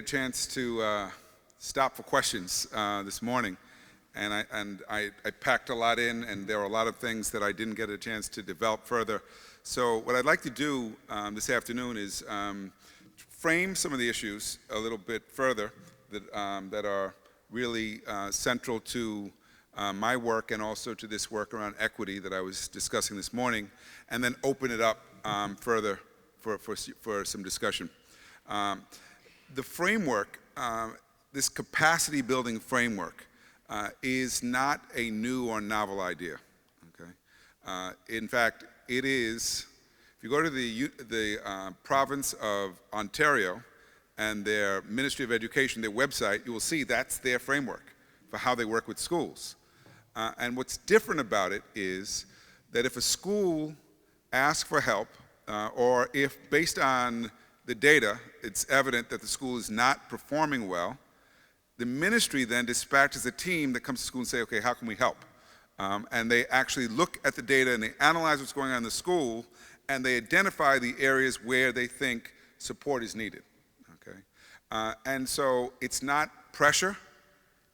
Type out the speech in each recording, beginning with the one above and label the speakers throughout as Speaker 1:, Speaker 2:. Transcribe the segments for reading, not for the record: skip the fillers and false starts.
Speaker 1: A chance to stop for questions this morning, and I packed a lot in, and there are a lot of things that I didn't get a chance to develop further. So what I'd like to do this afternoon is frame some of the issues a little bit further that are really central to my work and also to this work around equity that I was discussing this morning, and then open it up further for some discussion. The framework, this capacity building framework, is not a new or novel idea. Okay? In fact, it is, if you go to the province of Ontario and their Ministry of Education, their website, you will see that's their framework for how they work with schools. And what's different about it is that if a school asks for help, or if based on the data, it's evident that the school is not performing well, the ministry then dispatches a team that comes to school and say, okay, how can we help? And they actually look at the data and they analyze what's going on in the school, and they identify the areas where they think support is needed. Okay? And so it's not pressure,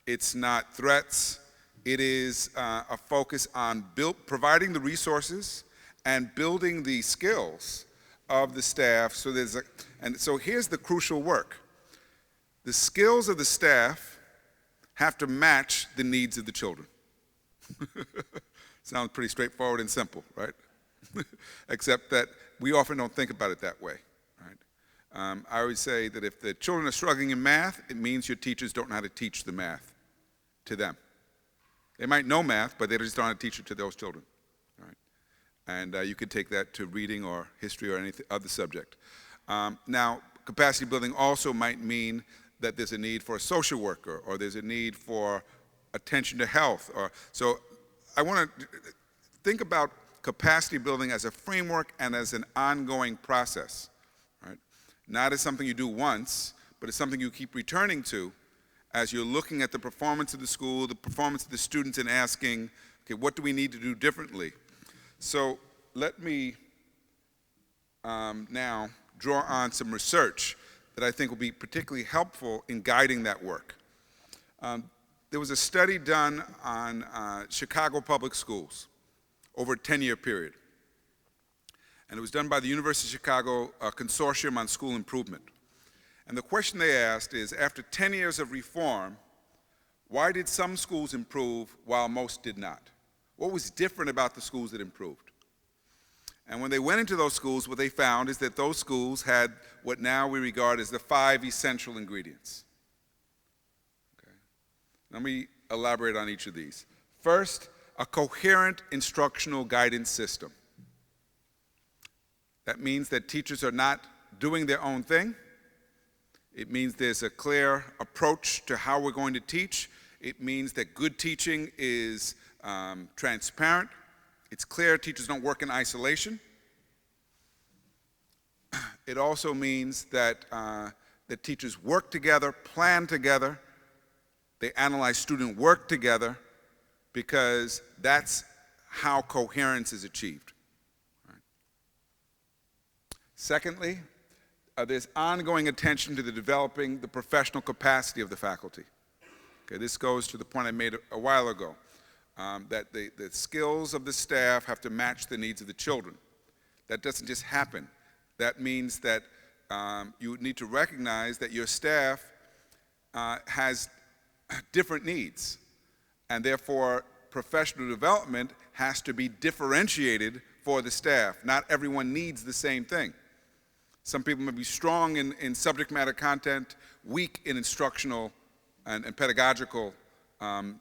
Speaker 1: it's not threats, it is a focus on providing the resources and building the skills of the staff. So here's the crucial work. The skills of the staff have to match the needs of the children. Sounds pretty straightforward and simple, right? Except that we often don't think about it that way, right? I always say that if the children are struggling in math, it means your teachers don't know how to teach the math to them. They might know math, but they just don't know how to teach it to those children. And you could take that to reading or history or any other subject. Now, capacity building also might mean that there's a need for a social worker, or there's a need for attention to health. So I want to think about capacity building as a framework and as an ongoing process, right? Not as something you do once, but as something you keep returning to as you're looking at the performance of the school, the performance of the students, and asking, okay, what do we need to do differently? So let me now draw on some research that I think will be particularly helpful in guiding that work. There was a study done on Chicago public schools over a 10-year period. And it was done by the University of Chicago Consortium on School Improvement. And the question they asked is, after 10 years of reform, why did some schools improve while most did not? What was different about the schools that improved? And when they went into those schools, what they found is that those schools had what now we regard as the 5 essential ingredients. Okay. Let me elaborate on each of these. First, a coherent instructional guidance system. That means that teachers are not doing their own thing. It means there's a clear approach to how we're going to teach. It means that good teaching is transparent. It's clear teachers don't work in isolation. It also means that that teachers work together, plan together, they analyze student work together, because that's how coherence is achieved. Right. Secondly, there's ongoing attention to developing the professional capacity of the faculty. Okay, this goes to the point I made a while ago. That the skills of the staff have to match the needs of the children. That doesn't just happen. That means that you need to recognize that your staff has different needs, and therefore professional development has to be differentiated for the staff. Not everyone needs the same thing. Some people may be strong in subject matter content, weak in instructional and pedagogical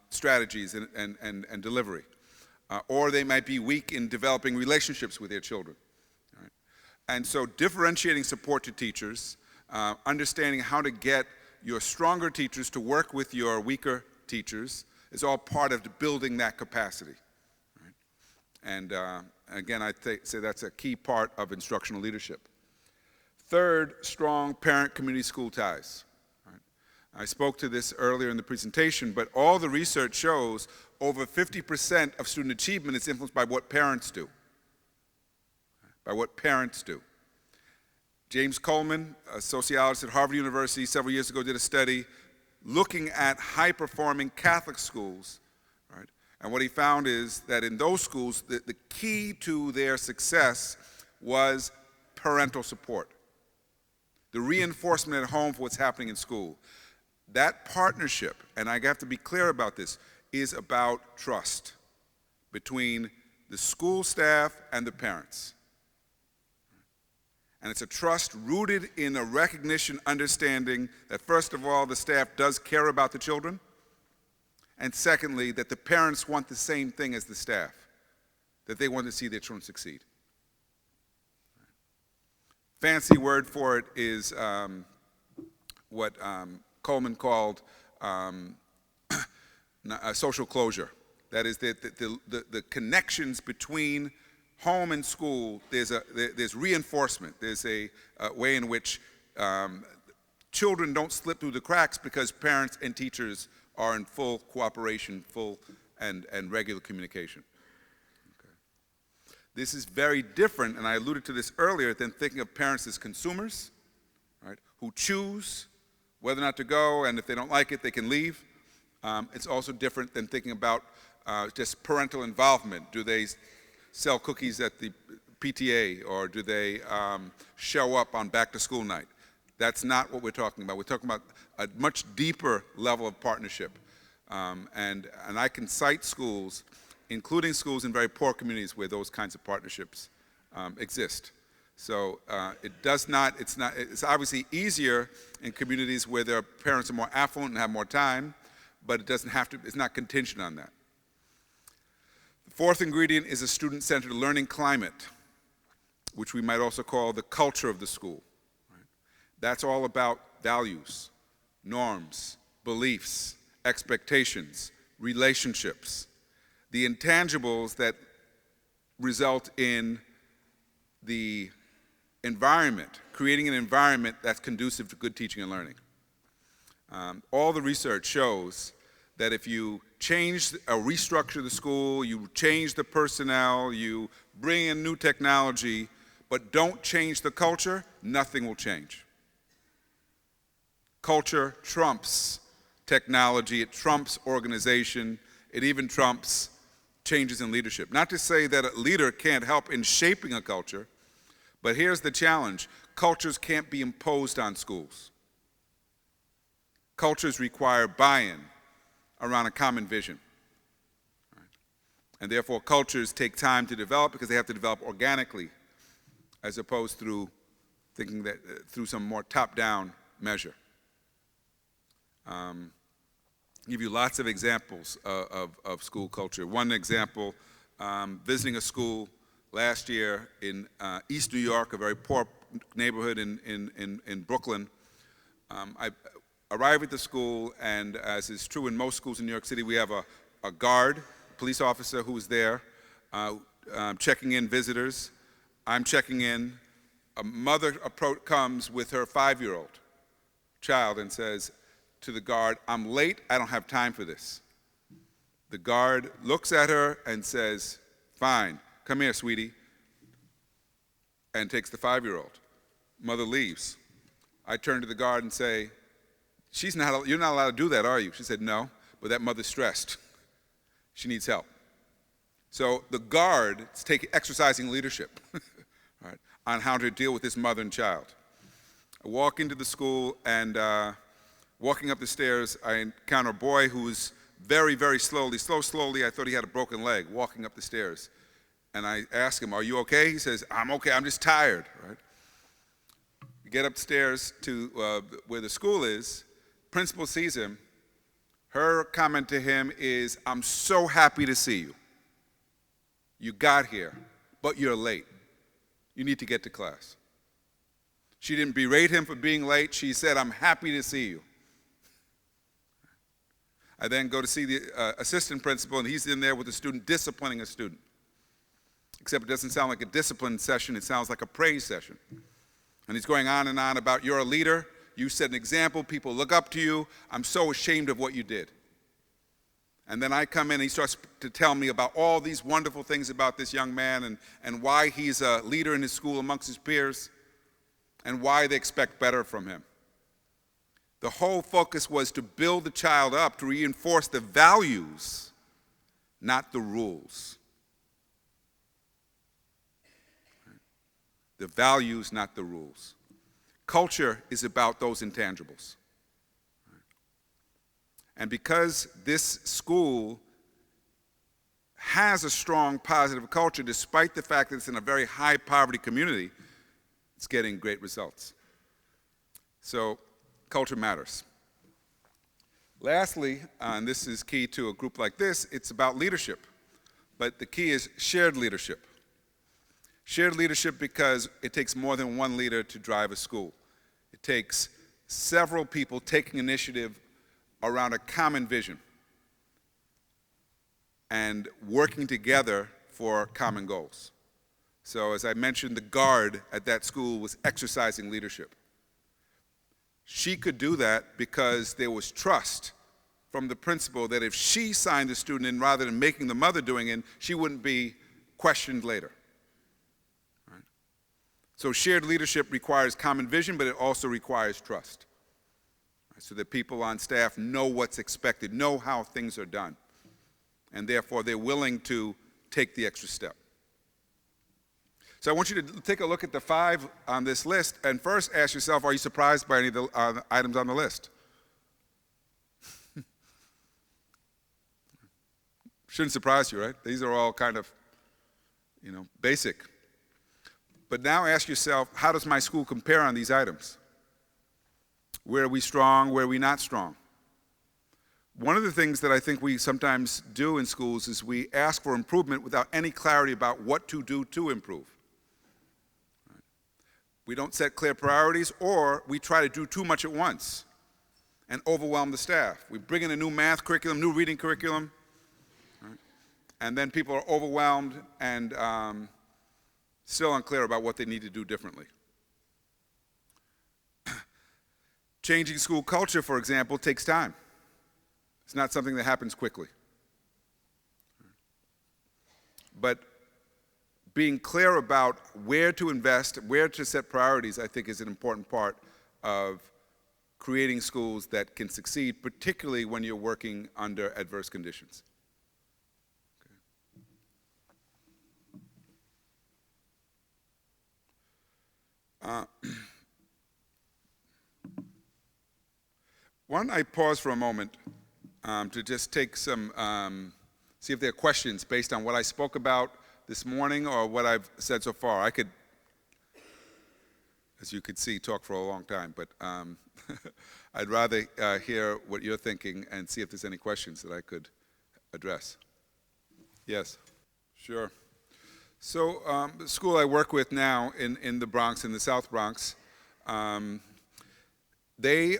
Speaker 1: strategies and delivery. Or they might be weak in developing relationships with their children. Right? And so differentiating support to teachers, understanding how to get your stronger teachers to work with your weaker teachers is all part of building that capacity. Right? And again, I say that's a key part of instructional leadership. Third, strong parent-community school ties. I spoke to this earlier in the presentation, but all the research shows over 50% of student achievement is influenced by what parents do. By what parents do. James Coleman, a sociologist at Harvard University several years ago, did a study looking at high-performing Catholic schools, right? And what he found is that in those schools, the key to their success was parental support, the reinforcement at home for what's happening in school. That partnership, and I have to be clear about this, is about trust between the school staff and the parents. And it's a trust rooted in a recognition, understanding that first of all, the staff does care about the children, and secondly, that the parents want the same thing as the staff, that they want to see their children succeed. Fancy word for it is what Coleman called social closure. That is, the connections between home and school, there's reinforcement. There's a way in which children don't slip through the cracks because parents and teachers are in full cooperation, full and regular communication. Okay. This is very different, and I alluded to this earlier, than thinking of parents as consumers, right, who choose whether or not to go, and if they don't like it, they can leave. It's also different than thinking about just parental involvement. Do they sell cookies at the PTA, or do they show up on back-to-school night? That's not what we're talking about. We're talking about a much deeper level of partnership. And I can cite schools, including schools in very poor communities, where those kinds of partnerships exist. So it's obviously easier in communities where their parents are more affluent and have more time, but it doesn't have to, it's not contingent on that. The fourth ingredient is a student-centered learning climate, which we might also call the culture of the school. Right? That's all about values, norms, beliefs, expectations, relationships, the intangibles that result in the environment, creating an environment that's conducive to good teaching and learning. All the research shows that if you change or restructure the school, you change the personnel, you bring in new technology, but don't change the culture, nothing will change. Culture trumps technology, it trumps organization, it even trumps changes in leadership. Not to say that a leader can't help in shaping a culture, but here's the challenge. Cultures can't be imposed on schools. Cultures require buy-in around a common vision. Right? And therefore, cultures take time to develop because they have to develop organically, as opposed through thinking that through some more top-down measure. I'll give you lots of examples of school culture. One example, visiting a school last year in East New York, a very poor neighborhood in Brooklyn. I arrive at the school, and as is true in most schools in New York City, we have a guard, police officer who's there, checking in visitors. I'm checking in. A mother comes with her 5-year-old child and says to the guard, "I'm late, I don't have time for this." The guard looks at her and says, "Fine, come here, sweetie," and takes the 5-year-old. Mother leaves. I turn to the guard and say, "You're not allowed to do that, are you?" She said, "No, but that mother's stressed. She needs help." So the guard is exercising leadership right, on how to deal with this mother and child. I walk into the school, and walking up the stairs, I encounter a boy who's very, very slowly, I thought he had a broken leg, walking up the stairs. And I ask him, "Are you okay?" He says, "I'm okay, I'm just tired." Right? We get upstairs to where the school is. Principal sees him. Her comment to him is, "I'm so happy to see you. You got here, but you're late. You need to get to class." She didn't berate him for being late. She said, "I'm happy to see you." I then go to see the assistant principal, and he's in there with a student disciplining a student. Except it doesn't sound like a discipline session, it sounds like a praise session. And he's going on and on about, "You're a leader, you set an example, people look up to you, I'm so ashamed of what you did." And then I come in and he starts to tell me about all these wonderful things about this young man and why he's a leader in his school amongst his peers. and why they expect better from him. The whole focus was to build the child up, to reinforce the values, not the rules. The values, not the rules. Culture is about those intangibles. And because this school has a strong positive culture, despite the fact that it's in a very high poverty community, it's getting great results. So culture matters. Lastly, and this is key to a group like this, it's about leadership. But the key is shared leadership. Shared leadership because it takes more than one leader to drive a school. It takes several people taking initiative around a common vision and working together for common goals. So as I mentioned, the guard at that school was exercising leadership. She could do that because there was trust from the principal that if she signed the student in rather than making the mother doing it, she wouldn't be questioned later. Right? So shared leadership requires common vision, but it also requires trust. Right? So that people on staff know what's expected, know how things are done, and therefore they're willing to take the extra step. So I want you to take a look at the 5 on this list and first ask yourself, are you surprised by any of the items on the list? Shouldn't surprise you, right? These are all kind of, basic. But now ask yourself, how does my school compare on these items? Where are we strong, where are we not strong? One of the things that I think we sometimes do in schools is we ask for improvement without any clarity about what to do to improve. We don't set clear priorities, or we try to do too much at once and overwhelm the staff. We bring in a new math curriculum, new reading curriculum, right? And then people are overwhelmed and still unclear about what they need to do differently. Changing school culture, for example, takes time. It's not something that happens quickly. But being clear about where to invest, where to set priorities, I think is an important part of creating schools that can succeed, particularly when you're working under adverse conditions. Okay. Why don't I pause for a moment to just take some, see if there are questions based on what I spoke about this morning or what I've said so far. I could, as you could see, talk for a long time, but I'd rather hear what you're thinking and see if there's any questions that I could address. Yes, sure. So the school I work with now in the Bronx, in the South Bronx, they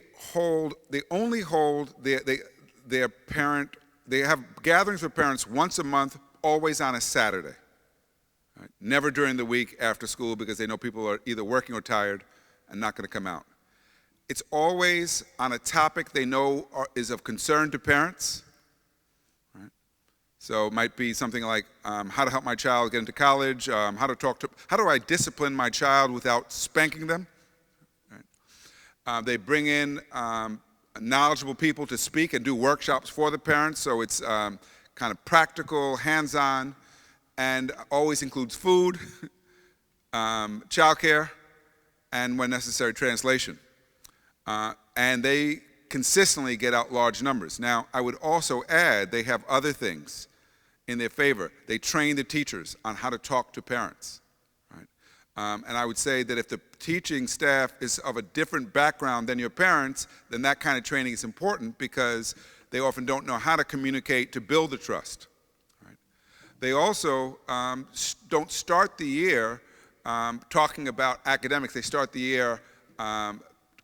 Speaker 1: only hold their parent, they have gatherings with parents once a month, always on a Saturday. Right? Never during the week after school because they know people are either working or tired and not going to come out. It's always on a topic they know is of concern to parents. Right? So it might be something like how to help my child get into college, how do I discipline my child without spanking them? Right? They bring in knowledgeable people to speak and do workshops for the parents, so it's kind of practical, hands-on, and always includes food, childcare, and when necessary, translation. And they consistently get out large numbers. Now, I would also add they have other things in their favor. They train the teachers on how to talk to parents. Right? And I would say that if the teaching staff is of a different background than your parents, then that kind of training is important because they often don't know how to communicate to build the trust. They also don't start the year talking about academics. They start the year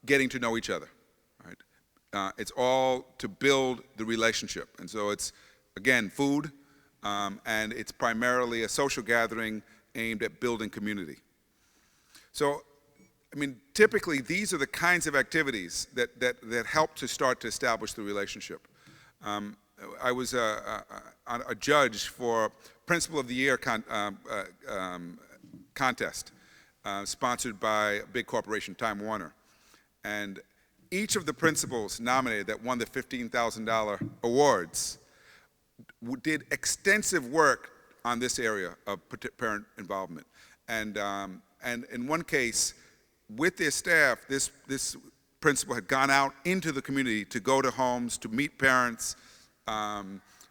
Speaker 1: getting to know each other. Right? It's all to build the relationship. And so it's, again, food, and it's primarily a social gathering aimed at building community. So, I mean, typically these are the kinds of activities that help to start to establish the relationship. I was a judge for Principal of the Year contest, sponsored by a big corporation, Time Warner. And each of the principals nominated that won the $15,000 awards did extensive work on this area of parent involvement. And in one case, with their staff, this principal had gone out into the community to go to homes, to meet parents,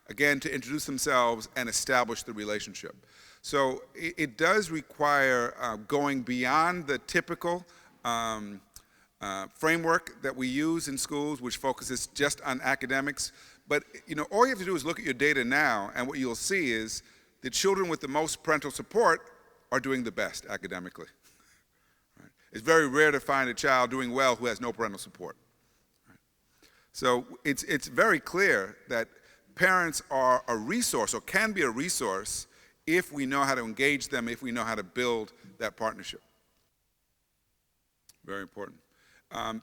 Speaker 1: again, to introduce themselves and establish the relationship. So it does require going beyond the typical framework that we use in schools, which focuses just on academics. But all you have to do is look at your data now, and what you'll see is the children with the most parental support are doing the best academically. Right? It's very rare to find a child doing well who has no parental support. Right? So it's very clear that parents are a resource, or can be a resource, if we know how to engage them, if we know how to build that partnership. Very important.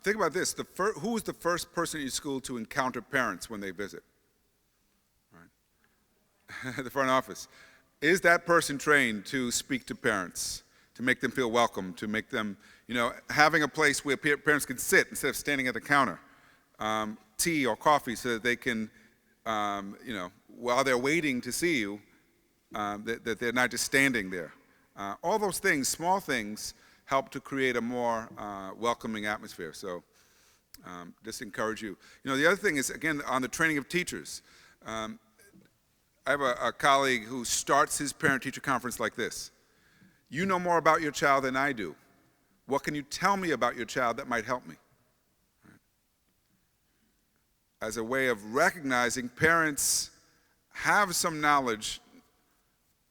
Speaker 1: Think about this. Who was the first person in your school to encounter parents when they visit? Right. The front office. Is that person trained to speak to parents, to make them feel welcome, to make them, having a place where parents can sit instead of standing at the counter, tea or coffee so that they can, while they're waiting to see you, that they're not just standing there. All those things, small things, help to create a more welcoming atmosphere. So just encourage you. The other thing is, again, on the training of teachers. I have a colleague who starts his parent-teacher conference like this. You know more about your child than I do. What can you tell me about your child that might help me? Right. As a way of recognizing parents have some knowledge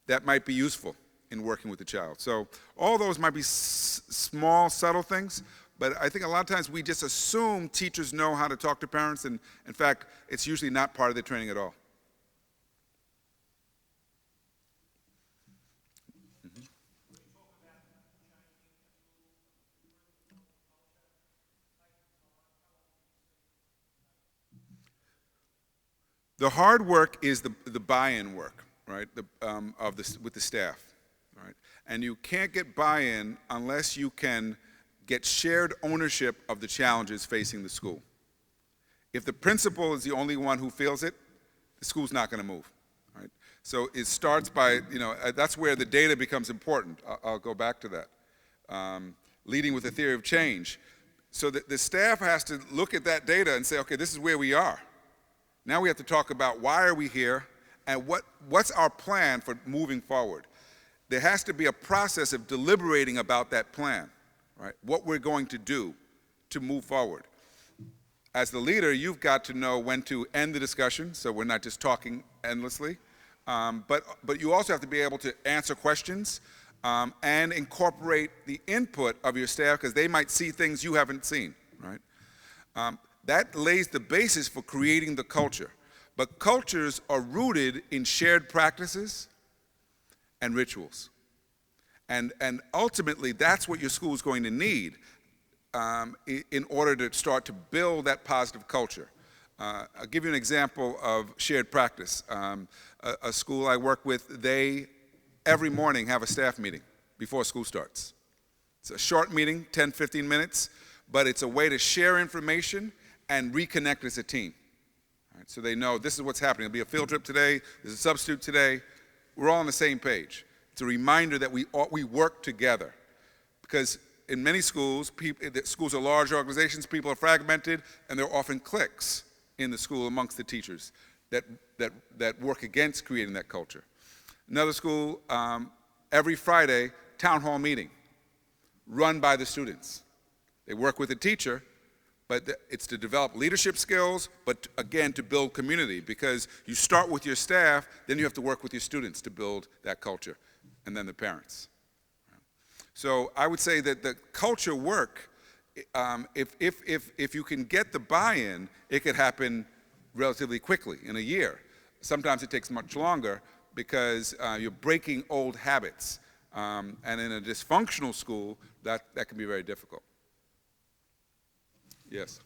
Speaker 1: that might be useful in working with the child. So all those might be small, subtle things, but I think a lot of times we just assume teachers know how to talk to parents, and in fact, it's usually not part of their training at all. The hard work is the buy-in work, right? With the staff, right? And you can't get buy-in unless you can get shared ownership of the challenges facing the school. If the principal is the only one who feels it, the school's not going to move, right? So it starts by, that's where the data becomes important. I'll go back to that. Leading with the theory of change. So the staff has to look at that data and say, okay, this is where we are. Now we have to talk about why are we here and what's our plan for moving forward. There has to be a process of deliberating about that plan, right? What we're going to do to move forward. As the leader, you've got to know when to end the discussion, so we're not just talking endlessly. But you also have to be able to answer questions and incorporate the input of your staff, because they might see things you haven't seen, right? That lays the basis for creating the culture. But cultures are rooted in shared practices and rituals. And ultimately, that's what your school is going to need in order to start to build that positive culture. I'll give you an example of shared practice. A school I work with, they every morning have a staff meeting before school starts. It's a short meeting, 10, 15 minutes, but it's a way to share information and reconnect as a team. Right, so they know this is what's happening. There'll be a field trip today, there's a substitute today. We're all on the same page. It's a reminder that we work together. Because in many schools, schools are large organizations, people are fragmented, and there are often cliques in the school amongst the teachers that work against creating that culture. Another school, every Friday, town hall meeting, run by the students. They work with the teacher, but it's to develop leadership skills, but again, to build community, because you start with your staff, then you have to work with your students to build that culture, and then the parents. So I would say that the culture work, if you can get the buy-in, it could happen relatively quickly, in a year. Sometimes it takes much longer because you're breaking old habits. And in a dysfunctional school, that can be very difficult. Yes.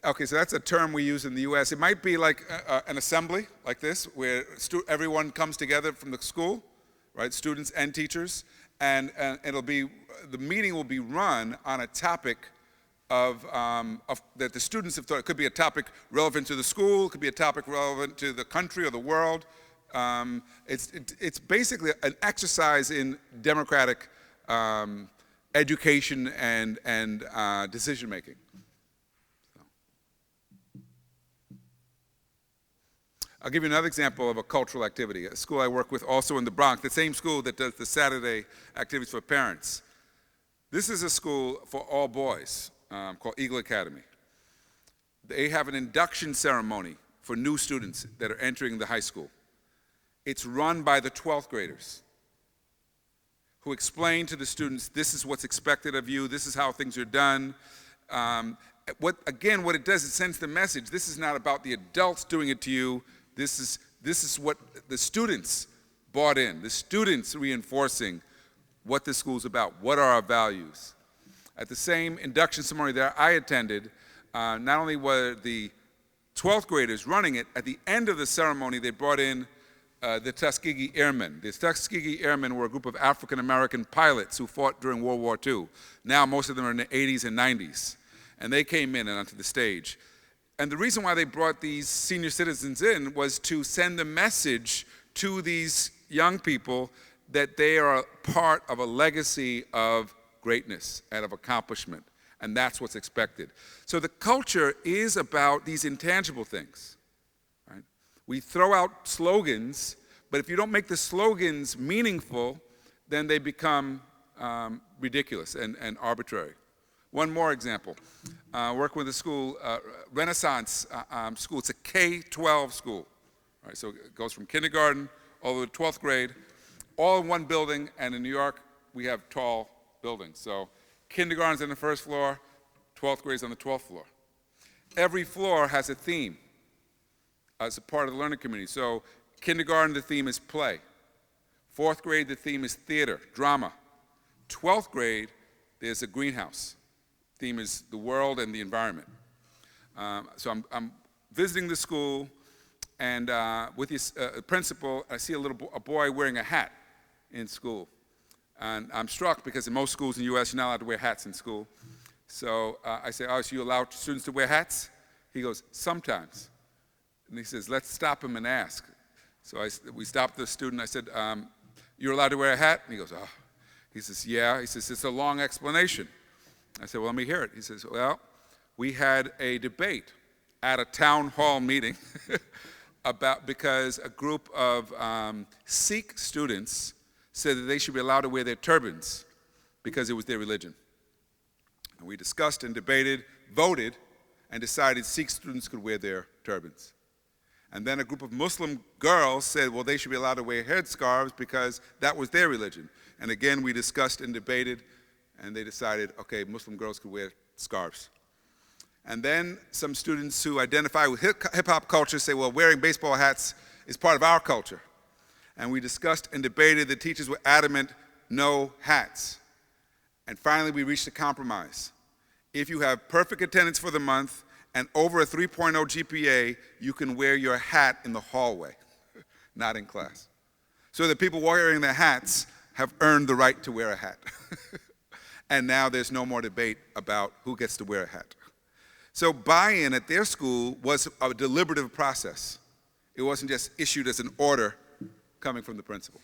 Speaker 1: Okay, so that's a term we use in the U.S. It might be like an assembly, like this, where everyone comes together from the school, right, students and teachers, and the meeting will be run on a topic that the students have thought. It could be a topic relevant to the school, it could be a topic relevant to the country or the world. It's basically an exercise in democratic education and decision making. I'll give you another example of a cultural activity. A school I work with also in the Bronx, the same school that does the Saturday activities for parents. This is a school for all boys called Eagle Academy. They have an induction ceremony for new students that are entering the high school. It's run by the 12th graders who explain to the students, this is what's expected of you, this is how things are done. What it does, it sends the message, this is not about the adults doing it to you, this is what the students bought in, the students reinforcing what the school's about, what are our values. At the same induction ceremony that I attended, not only were the 12th graders running it, at the end of the ceremony they brought in the Tuskegee Airmen. The Tuskegee Airmen were a group of African-American pilots who fought during World War II. Now most of them are in the 80s and 90s. And they came in and onto the stage. And the reason why they brought these senior citizens in was to send the message to these young people that they are part of a legacy of greatness and of accomplishment. And that's what's expected. So the culture is about these intangible things. Right? We throw out slogans, but if you don't make the slogans meaningful, then they become ridiculous and arbitrary. One more example. Working with a school, Renaissance school. It's a K-12 school. Right? So it goes from kindergarten all the way to 12th grade, all in one building, and in New York, we have tall buildings. So kindergarten's on the first floor, 12th grade's on the 12th floor. Every floor has a theme as a part of the learning community. So kindergarten, the theme is play. 4th grade, the theme is theater, drama. 12th grade, there's a greenhouse. Theme is the world and the environment. So I'm visiting the school, and with the principal, I see a boy wearing a hat in school. And I'm struck because in most schools in the US, you're not allowed to wear hats in school. So I say, oh, so you allow students to wear hats? He goes, sometimes. And he says, let's stop him and ask. So we stopped the student. I said, you're allowed to wear a hat? And he goes, oh. He says, yeah. He says, it's a long explanation. I said, well, let me hear it. He says, well, we had a debate at a town hall meeting because a group of Sikh students said that they should be allowed to wear their turbans because it was their religion. And we discussed and debated, voted, and decided Sikh students could wear their turbans. And then a group of Muslim girls said, well, they should be allowed to wear headscarves because that was their religion. And again, we discussed and debated, and they decided, okay, Muslim girls could wear scarves. And then some students who identify with hip-hop culture say, well, wearing baseball hats is part of our culture. And we discussed and debated. The teachers were adamant, no hats. And finally, we reached a compromise. If you have perfect attendance for the month and over a 3.0 GPA, you can wear your hat in the hallway, not in class. So the people wearing their hats have earned the right to wear a hat. And now there's no more debate about who gets to wear a hat. So buy-in at their school was a deliberative process. It wasn't just issued as an order coming from the principal.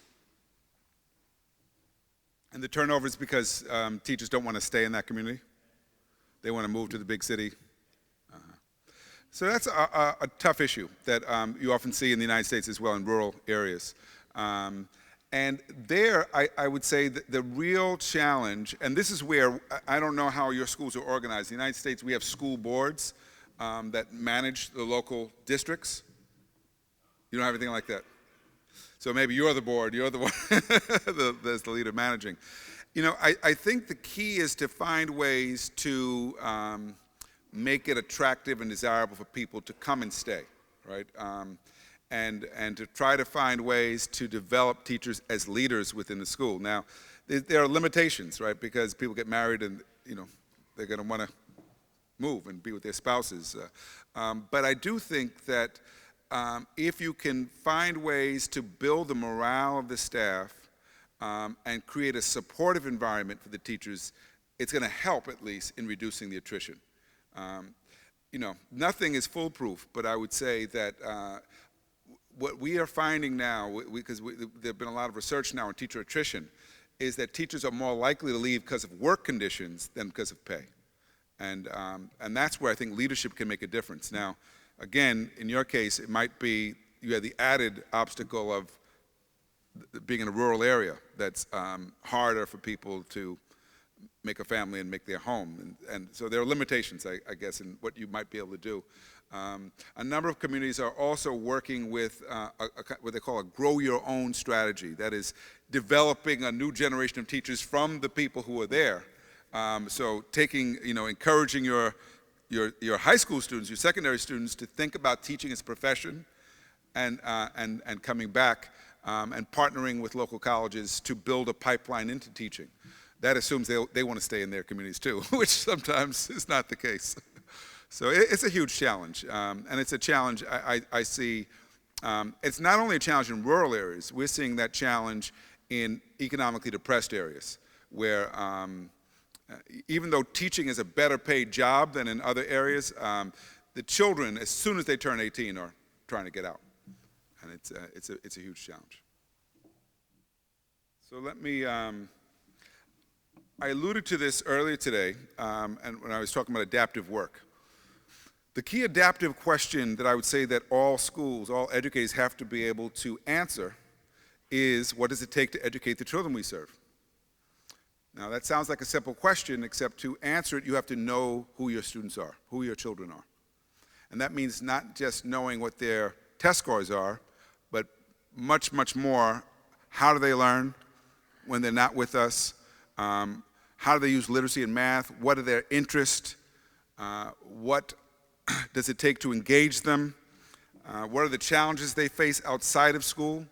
Speaker 1: And the turnover is because teachers don't want to stay in that community. They want to move to the big city. So that's a tough issue that you often see in the United States as well in rural areas. And there, I would say that the real challenge, and this is where, I don't know how your schools are organized. In the United States, we have school boards that manage the local districts. You don't have anything like that. So maybe you're the board, you're the one that's the leader managing. You know, I think the key is to find ways to make it attractive and desirable for people to come and stay, right? And to try to find ways to develop teachers as leaders within the school. Now, there are limitations, right? Because people get married and, you know, they're going to want to move and be with their spouses. But I do think that if you can find ways to build the morale of the staff and create a supportive environment for the teachers, it's going to help at least in reducing the attrition. Nothing is foolproof, but I would say that what we are finding now, because there have been a lot of research now on teacher attrition, is that teachers are more likely to leave because of work conditions than because of pay. And that's where I think leadership can make a difference. Now, again, in your case, it might be you have the added obstacle of being in a rural area that's harder for people to make a family and make their home. And so there are limitations, I guess, in what you might be able to do. A number of communities are also working with what they call a grow your own strategy. That is developing a new generation of teachers from the people who are there. So encouraging your high school students, your secondary students to think about teaching as a profession and coming back and partnering with local colleges to build a pipeline into teaching. That assumes they want to stay in their communities too, which sometimes is not the case. So it's a huge challenge, and it's a challenge I see. It's not only a challenge in rural areas, we're seeing that challenge in economically depressed areas, where even though teaching is a better paid job than in other areas, the children, as soon as they turn 18, are trying to get out, and it's a huge challenge. So let me, I alluded to this earlier today, and when I was talking about adaptive work. The key adaptive question that I would say that all schools, all educators have to be able to answer is, what does it take to educate the children we serve? Now, that sounds like a simple question, except to answer it, you have to know who your students are, who your children are. And that means not just knowing what their test scores are, but much, much more, how do they learn when they're not with us? How do they use literacy and math? What are their interests? What does it take to engage them? What are the challenges they face outside of school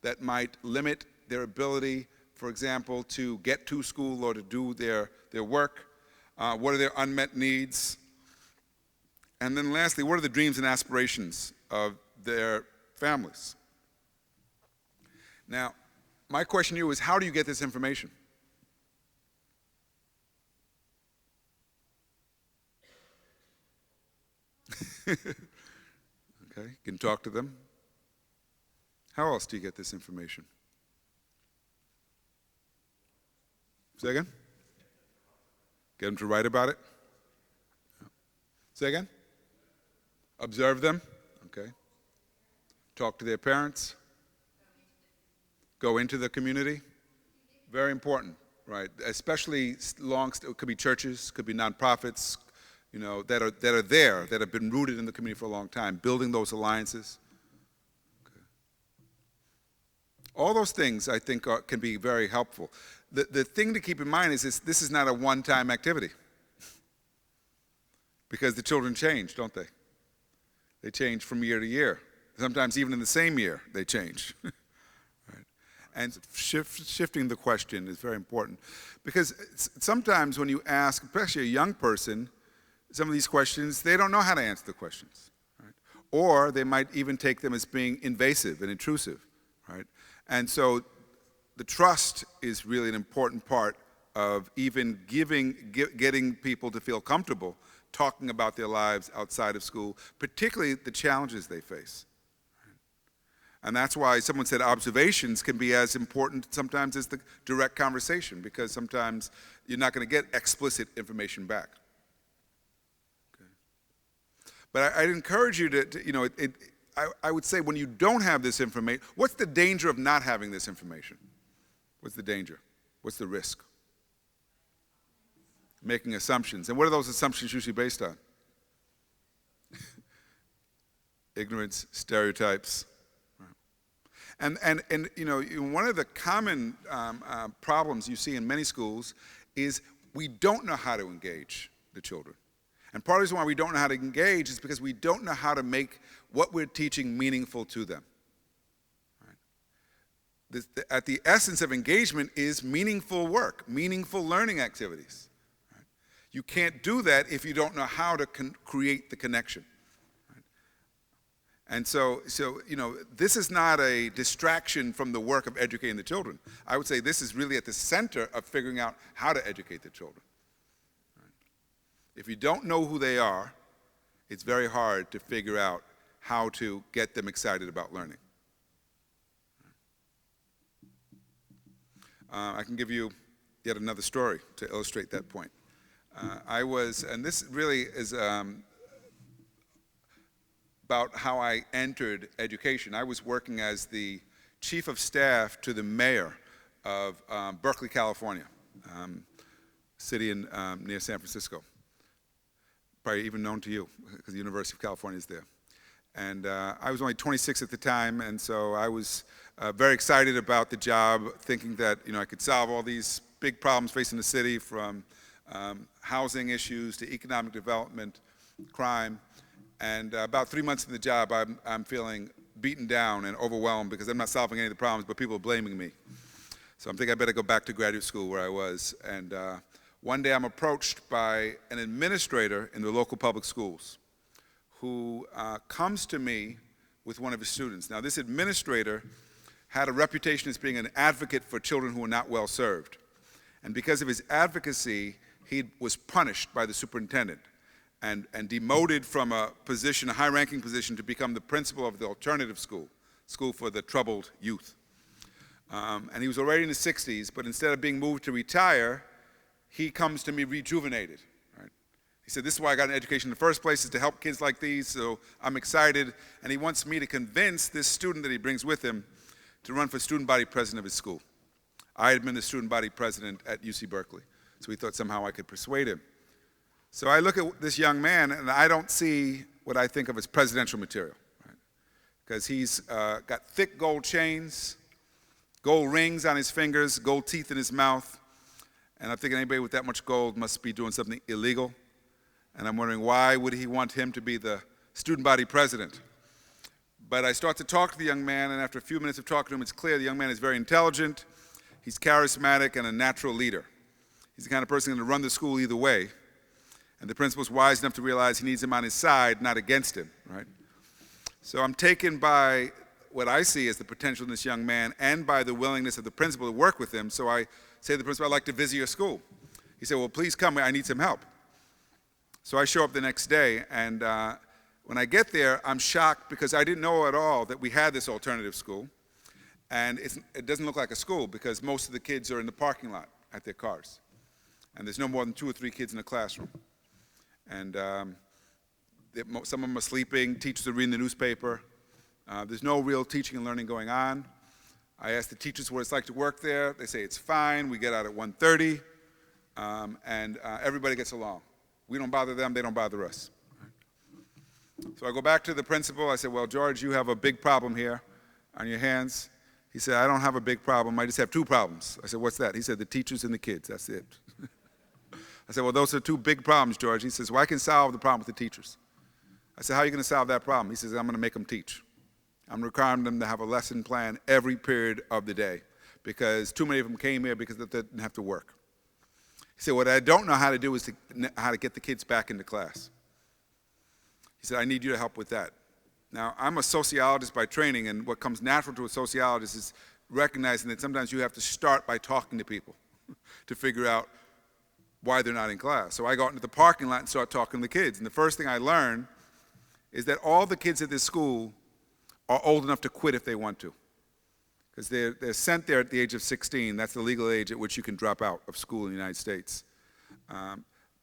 Speaker 1: that might limit their ability, for example, to get to school or to do their work? What are their unmet needs? And then lastly, what are the dreams and aspirations of their families? Now, my question to you is, how do you get this information? Okay, you can talk to them. How else do you get this information? Say again? Get them to write about it? Say again? Observe them? Okay. Talk to their parents? Go into the community? Very important, right? Especially it could be churches, could be nonprofits, that are there, that have been rooted in the community for a long time, building those alliances. Okay. All those things, I think, can be very helpful. The thing to keep in mind is this is not a one-time activity, because the children change, don't they? They change from year to year. Sometimes even in the same year, they change. Right? And shifting the question is very important, because sometimes when you ask, especially a young person, some of these questions, they don't know how to answer the questions, right? Or they might even take them as being invasive and intrusive, right? And so the trust is really an important part of even getting people to feel comfortable talking about their lives outside of school, particularly the challenges they face. Right? And that's why someone said observations can be as important sometimes as the direct conversation, because sometimes you're not going to get explicit information back. But I'd encourage you to I would say when you don't have this information, what's the danger of not having this information? What's the danger? What's the risk? Making assumptions. And what are those assumptions usually based on? Ignorance, stereotypes. Right. And one of the common problems you see in many schools is we don't know how to engage the children. And part of the reason why we don't know how to engage is because we don't know how to make what we're teaching meaningful to them. Right? At the essence of engagement is meaningful work, meaningful learning activities. Right? You can't do that if you don't know how to create the connection. Right? And so, this is not a distraction from the work of educating the children. I would say this is really at the center of figuring out how to educate the children. Right? If you don't know who they are, it's very hard to figure out how to get them excited about learning. I can give you yet another story to illustrate that point. And this really is about how I entered education. I was working as the chief of staff to the mayor of Berkeley, California, city near San Francisco. Probably even known to you, because the University of California is there. And I was only 26 at the time, and so I was very excited about the job, thinking that I could solve all these big problems facing the city, from housing issues to economic development, crime. And about 3 months in the job, I'm feeling beaten down and overwhelmed because I'm not solving any of the problems, but people are blaming me. So I'm thinking I better go back to graduate school where I was. And one day I'm approached by an administrator in the local public schools who comes to me with one of his students. Now, this administrator had a reputation as being an advocate for children who were not well served. And because of his advocacy, he was punished by the superintendent and demoted from a high-ranking position, to become the principal of the alternative school for the troubled youth. And he was already in his 60s, but instead of being moved to retire, he comes to me rejuvenated. Right? He said, this is why I got an education in the first place, is to help kids like these, so I'm excited. And he wants me to convince this student that he brings with him to run for student body president of his school. I had been the student body president at UC Berkeley, so he thought somehow I could persuade him. So I look at this young man, and I don't see what I think of as presidential material, right? Because he's got thick gold chains, gold rings on his fingers, gold teeth in his mouth, and I'm thinking anybody with that much gold must be doing something illegal. And I'm wondering, why would he want him to be the student body president? But I start to talk to the young man, and after a few minutes of talking to him, it's clear the young man is very intelligent, he's charismatic, and a natural leader. He's the kind of person going to run the school either way. And the principal's wise enough to realize he needs him on his side, not against him, right? So I'm taken by what I see as the potential in this young man, and by the willingness of the principal to work with him. So I say to the principal, I'd like to visit your school. He said, well, please come, I need some help. So I show up the next day, and when I get there, I'm shocked because I didn't know at all that we had this alternative school. And it doesn't look like a school because most of the kids are in the parking lot at their cars. And there's no more than 2 or 3 kids in the classroom. And some of them are sleeping, teachers are reading the newspaper. There's no real teaching and learning going on. I ask the teachers what it's like to work there. They say it's fine. We get out at 1:30, and everybody gets along. We don't bother them, they don't bother us. So I go back to the principal. I said, well, George, you have a big problem here on your hands. He said, I don't have a big problem. I just have 2 problems. I said, what's that? He said, the teachers and the kids. That's it. I said, well, those are 2 big problems, George. He says, well, I can solve the problem with the teachers. I said, how are you going to solve that problem? He says, I'm going to make them teach. I'm requiring them to have a lesson plan every period of the day because too many of them came here because they didn't have to work. He said, what I don't know how to do is how to get the kids back into class. He said, I need you to help with that. Now, I'm a sociologist by training, and what comes natural to a sociologist is recognizing that sometimes you have to start by talking to people to figure out why they're not in class. So I go out into the parking lot and start talking to the kids. And the first thing I learn is that all the kids at this school are old enough to quit if they want to. Because they're sent there at the age of 16. That's the legal age at which you can drop out of school in the United States.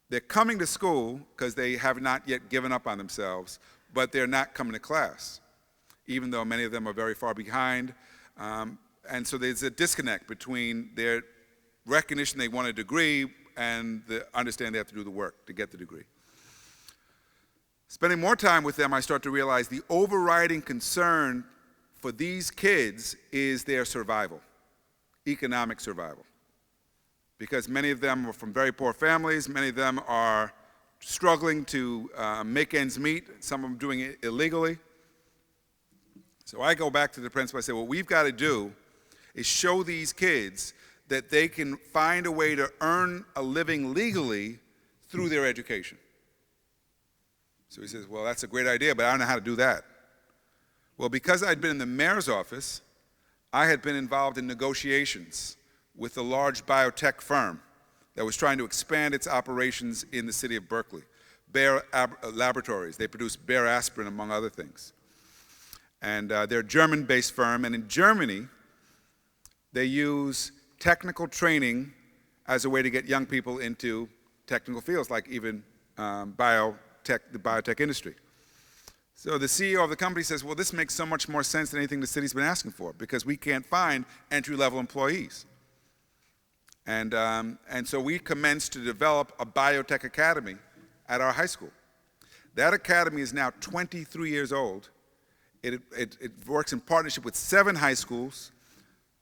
Speaker 1: They're coming to school because they have not yet given up on themselves, but they're not coming to class, even though many of them are very far behind. And so there's a disconnect between their recognition they want a degree and the understanding they have to do the work to get the degree. Spending more time with them, I start to realize the overriding concern for these kids is their survival, economic survival. Because many of them are from very poor families, many of them are struggling to make ends meet, some of them doing it illegally. So I go back to the principal, I say, what we've got to do is show these kids that they can find a way to earn a living legally through their education. So he says, well, that's a great idea, but I don't know how to do that. Well, because I'd been in the mayor's office, I had been involved in negotiations with a large biotech firm that was trying to expand its operations in the city of Berkeley. Bayer Laboratories. They produce Bayer aspirin, among other things. And they're a German-based firm, and in Germany, they use technical training as a way to get young people into technical fields, like even the biotech industry. So the CEO of the company says, well, this makes so much more sense than anything the city's been asking for, because we can't find entry-level employees. And so we commenced to develop a biotech academy at our high school. That academy is now 23 years old. It works in partnership with 7 high schools,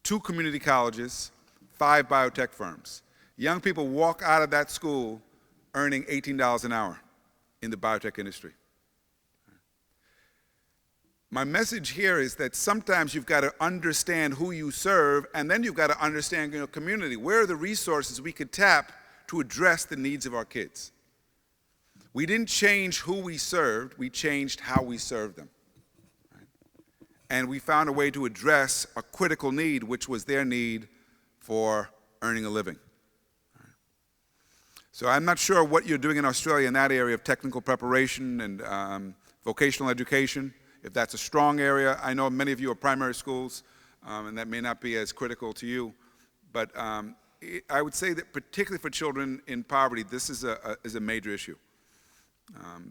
Speaker 1: 2 community colleges, 5 biotech firms. Young people walk out of that school earning $18 an hour in the biotech industry. My message here is that sometimes you've got to understand who you serve, and then you've got to understand your community. Where are the resources we could tap to address the needs of our kids? We didn't change who we served, we changed how we served them. Right? And we found a way to address a critical need, which was their need for earning a living. Right? So I'm not sure what you're doing in Australia in that area of technical preparation and vocational education. If that's a strong area, I know many of you are primary schools, and that may not be as critical to you, but I would say that particularly for children in poverty, this is a major issue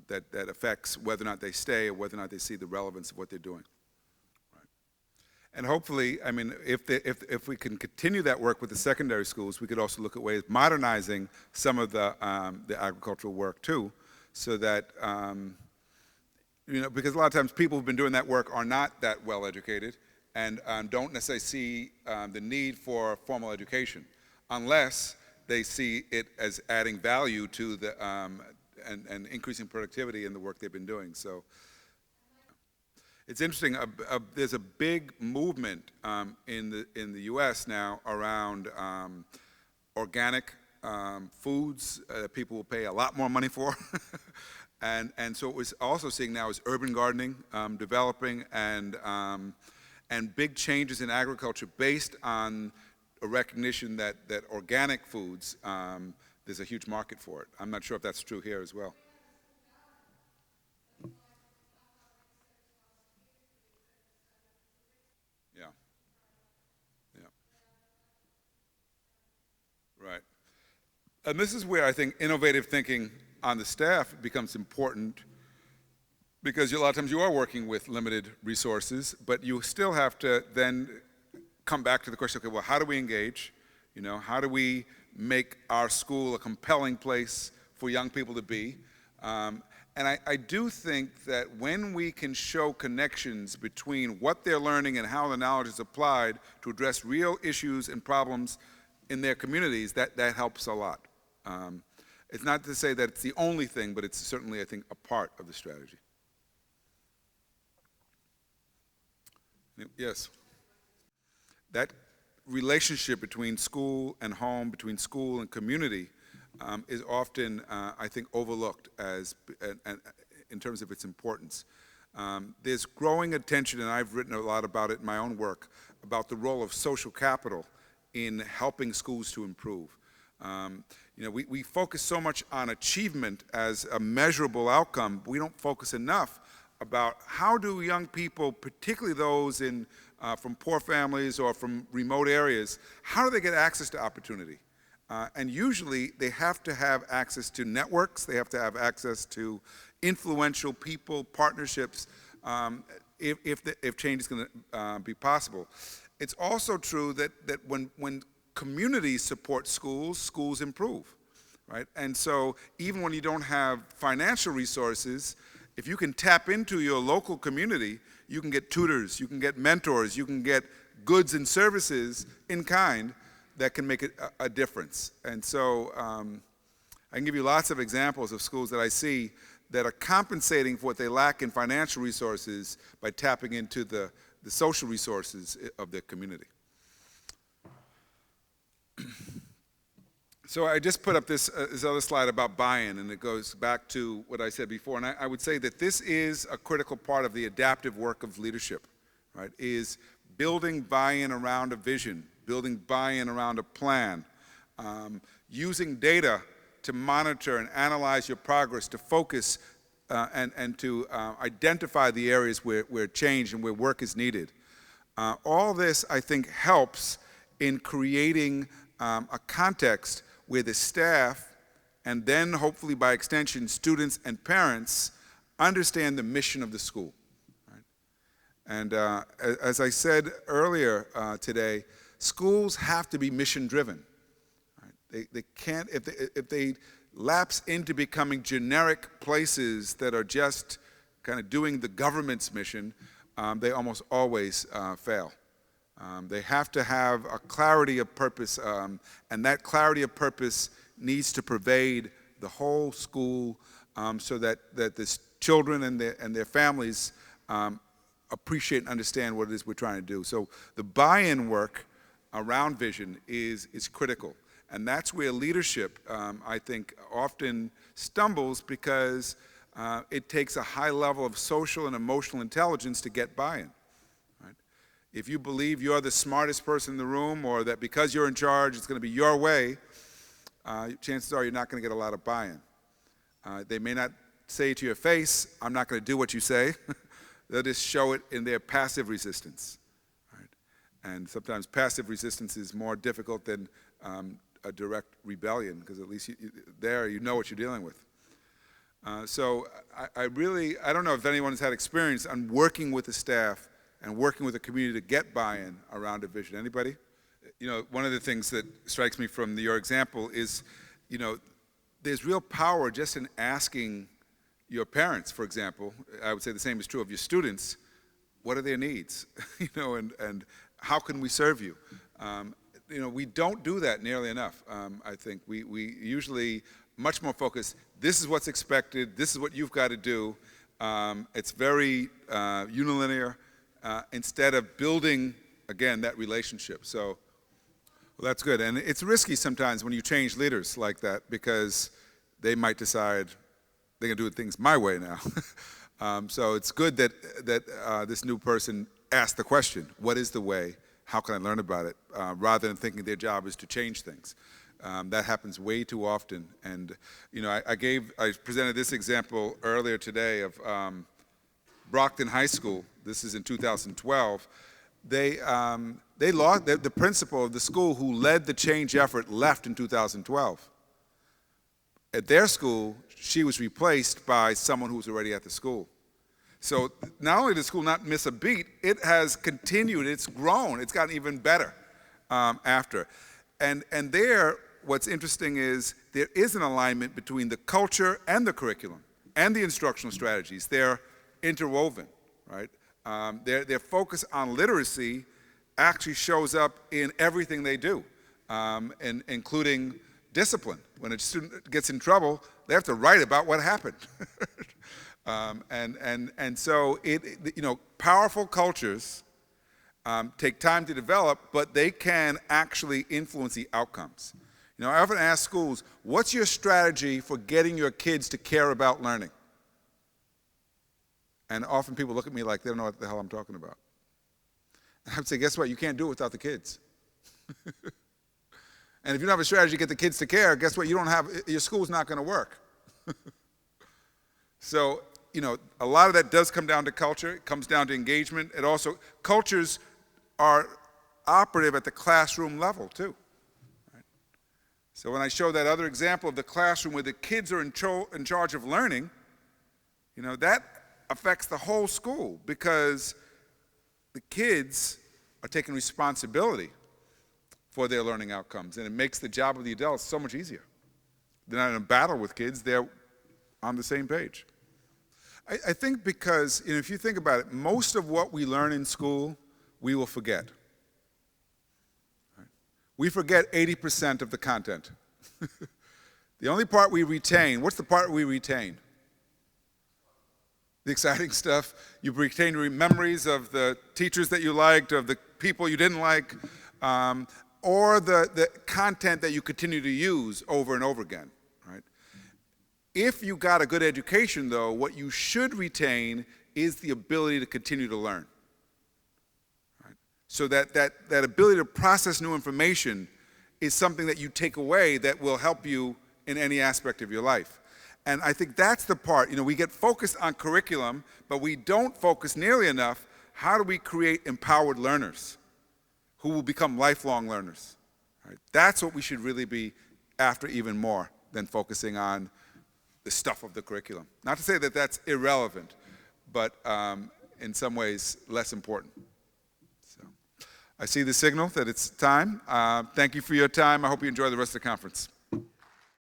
Speaker 1: that affects whether or not they stay or whether or not they see the relevance of what they're doing. Right. And hopefully, I mean, if we can continue that work with the secondary schools, we could also look at ways of modernizing some of the agricultural work too, so that because a lot of times people who've been doing that work are not that well educated and don't necessarily see the need for formal education unless they see it as adding value to the and increasing productivity in the work they've been doing. So it's interesting. There's a big movement in the U.S. now around organic foods that people will pay a lot more money for. And so what we're also seeing now is urban gardening developing and big changes in agriculture based on a recognition that organic foods, there's a huge market for it. I'm not sure if that's true here as well. Yeah. Yeah. Right. And this is where I think innovative thinking on the staff becomes important, because a lot of times you are working with limited resources, but you still have to then come back to the question, okay, well, how do we engage? How do we make our school a compelling place for young people to be? And I do think that when we can show connections between what they're learning and how the knowledge is applied to address real issues and problems in their communities, that helps a lot. It's not to say that it's the only thing, but it's certainly, I think, a part of the strategy. Yes. That relationship between school and home, between school and community, is often, I think, overlooked in terms of its importance. There's growing attention, and I've written a lot about it in my own work, about the role of social capital in helping schools to improve. We focus so much on achievement as a measurable outcome. We don't focus enough about how do young people, particularly those from poor families or from remote areas, how do they get access to opportunity? And usually they have to have access to networks, they have to have access to influential people, partnerships, if change is going to be possible. It's also true that when communities support schools, schools improve, right? And so even when you don't have financial resources, if you can tap into your local community, you can get tutors, you can get mentors, you can get goods and services in kind that can make a difference. And so I can give you lots of examples of schools that I see that are compensating for what they lack in financial resources by tapping into the social resources of their community. So I just put up this other slide about buy-in, and it goes back to what I said before. And I would say that this is a critical part of the adaptive work of leadership, right? Is building buy-in around a vision, building buy-in around a plan, using data to monitor and analyze your progress, to focus and to identify the areas where change and where work is needed. All this, I think, helps in creating a context where the staff, and then hopefully by extension students and parents, understand the mission of the school. Right? And as I said earlier today, schools have to be mission driven. Right? They can't, if they lapse into becoming generic places that are just kind of doing the government's mission, they almost always fail. They have to have a clarity of purpose, and that clarity of purpose needs to pervade the whole school so that the children and their families appreciate and understand what it is we're trying to do. So the buy-in work around vision is critical. And that's where leadership, I think, often stumbles because it takes a high level of social and emotional intelligence to get buy-in. If you believe you're the smartest person in the room, or that because you're in charge, it's going to be your way, chances are you're not going to get a lot of buy-in. They may not say to your face, I'm not going to do what you say. They'll just show it in their passive resistance. Right? And sometimes passive resistance is more difficult than a direct rebellion, because at least you know what you're dealing with. So I don't know if anyone's had experience on working with the staff and working with the community to get buy-in around a vision. Anybody? You know, one of the things that strikes me from your example is, you know, there's real power just in asking your parents, for example. I would say the same is true of your students. What are their needs? You know, and how can we serve you? You know, we don't do that nearly enough. I think we usually much more focus, this is what's expected, this is what you've got to do. It's very unilinear. Instead of building, again, that relationship. So, well, that's good. And it's risky sometimes when you change leaders like that, because they might decide they're going to do things my way now. So it's good that this new person asked the question, what is the way? How can I learn about it? Rather than thinking their job is to change things. That happens way too often. And, you know, I presented this example earlier today of Brockton High School. This is in 2012. They lost, the principal of the school who led the change effort left in 2012. At their school, she was replaced by someone who was already at the school. So not only did the school not miss a beat, it has continued, it's grown, it's gotten even better after. And there, what's interesting is there is an alignment between the culture and the curriculum and the instructional strategies. They're interwoven, right? Their focus on literacy actually shows up in everything they do, and including discipline. When a student gets in trouble, they have to write about what happened. And so you know, powerful cultures take time to develop, but they can actually influence the outcomes. You know, I often ask schools, what's your strategy for getting your kids to care about learning? And often people look at me like they don't know what the hell I'm talking about. And I would say, guess what? You can't do it without the kids. And if you don't have a strategy to get the kids to care, guess what? Your school's not going to work. So, you know, a lot of that does come down to culture. It comes down to engagement. It also, cultures are operative at the classroom level too. Right? So when I show that other example of the classroom where the kids are in charge of learning, you know, that affects the whole school, because the kids are taking responsibility for their learning outcomes, and it makes the job of the adults so much easier. They're not in a battle with kids, they're on the same page. I think because, you know, if you think about it, most of what we learn in school, we will forget. Right? We forget 80% of the content. The only part we retain, what's the part we retain? The exciting stuff. You retain memories of the teachers that you liked, of the people you didn't like. or the content that you continue to use over and over again, right? If you got a good education, though, what you should retain is the ability to continue to learn. Right? So that ability to process new information is something that you take away that will help you in any aspect of your life. And I think that's the part, we get focused on curriculum, but we don't focus nearly enough, how do we create empowered learners who will become lifelong learners? Right? That's what we should really be after even more than focusing on the stuff of the curriculum. Not to say that that's irrelevant, but in some ways less important. So I see the signal that it's time. Thank you for your time. I hope you enjoy the rest of the conference.